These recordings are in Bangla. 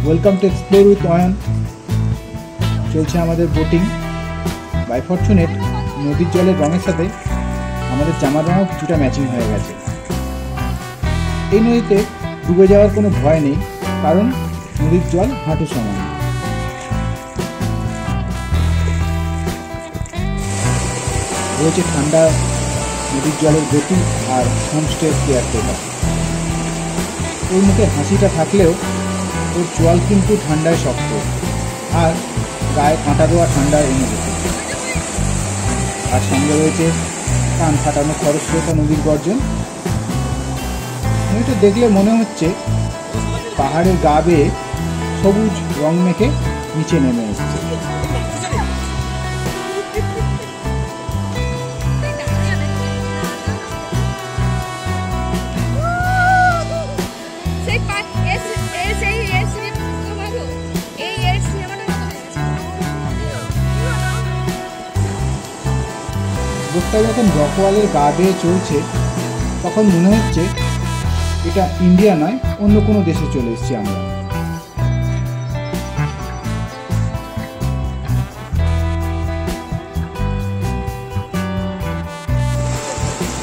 Welcome to explore with Ayan. চলছে আমাদের বোটিং। বাই ফরচুনেট নদীর জলের রঙের সাথে আমাদের জামার রঙও কিছুটা ম্যাচিং হয়ে গেছে। এই নদীতে ডুবে যাওয়ার কোনো ভয় নেই, কারণ নদীর জল হাঁটু সমান। রয়েছে ঠান্ডা নদীর জলের গতি আর হোমস্টে কেয়ারটেকার। ওর মুখে হাসিটা থাকলেও ওর চোয়াল কিন্তু ঠান্ডায় শক্ত আর গায়ে কাঁটা দেওয়া ঠান্ডার অনুভূতি। আর সঙ্গে রয়েছে কান ফাটানো খরস্রোতা নদীর গর্জন। নদীটা দেখলে মনে হচ্ছে পাহাড়ের গা বেয়ে সবুজ রং মেখে নিচে নেমে এসছে। বোটটা যখন রকওয়ালের গা বেয়ে চলছে তখন মনে হচ্ছে এটা ইন্ডিয়া নয়, অন্য কোনো দেশে চলে এসেছি আমরা।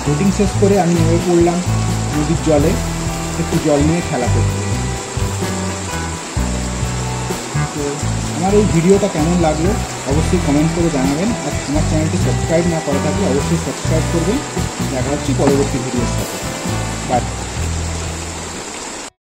বোটিং শেষ করে আমি নেমে পড়লাম নদীর জলে একটু জল নিয়ে খেলা করতে। তো আমার এই ভিডিওটা কেমন লাগলো অবশ্যই কমেন্ট করে জানাবেন। আর আমার চ্যানেলটি সাবস্ক্রাইব না করা থাকলে অবশ্যই সাবস্ক্রাইব করবেন। দেখা হচ্ছে পরবর্তী ভিডিওর সাথে। বাই।